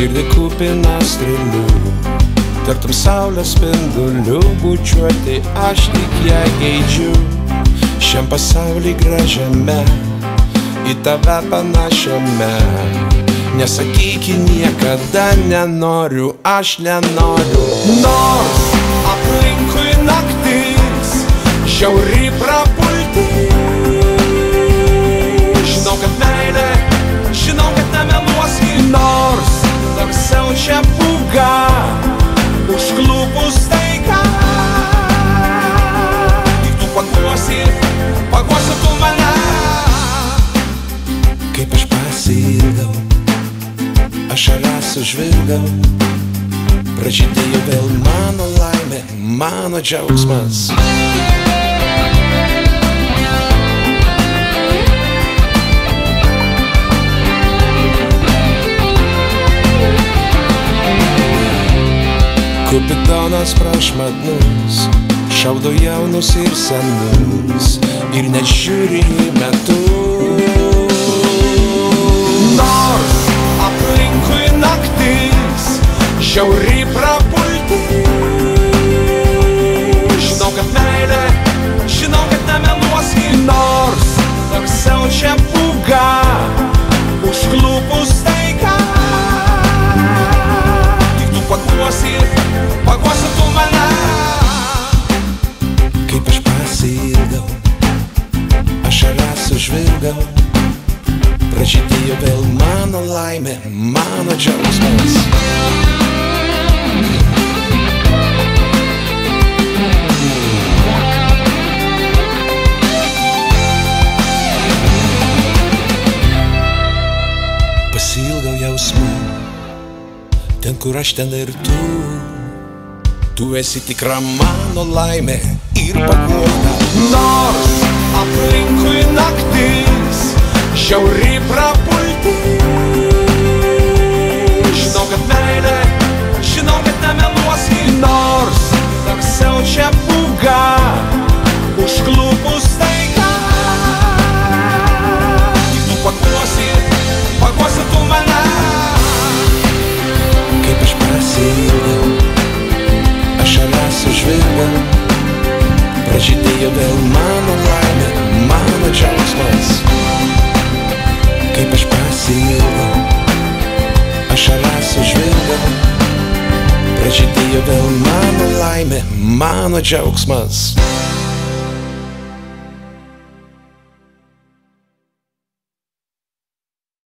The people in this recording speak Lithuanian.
širdį kupiną strėlių, tartum saulės spindulių bučiuoti aš tik ją geidžiu. Šiam pasaulį gražiame, į tave panašiame, nesakyki niekada nenoriu, aš nenoriu. Nors aplinkui naktis žiauri prapulti, žinau, kad meilė, žinau, kad nemeluosi. Nors dar siaučia pūga, užklupus staiga, tik tu paguosi tu mane. Kaip aš pasiilgau, ašaras užvilgau, pražydėjo vėl mano laimė, mano džiaugsmas. Kupidonas prašmatnus šaudo jaunus ir senus ir nežiūri į metus. Nors aplinkui naktis žiauri prapulti, žinau, kad meilė, žinau, kad nemeluosi. Nors dar siaučia pūga, užklupus staiga, tik tu paguosi tu mane. Kaip aš pasiilgau, ašaras užvilgau, pražydėjo vėl mano laimė, mano džiaugsmas. Pasiilgau jausmų, ten kur aš, ten ir tu. Tu esi tikra mano laimė ir paguoda. Nors aplinkui naktis žiauri prapulti, žinau, kad meilė, žinau, kad nemeluosi. Nors dar siaučia pūga, užklupus staiga, tik tu paguosi tu mane. Kaip aš pasiilgau, ašaras užvilgau, pražydėjo vėl mano laimė, mano džiaugsmas. Kaip aš pasiilgau, ašaras užvilgau, pražydėjo vėl mano laimė, mano džiaugsmas.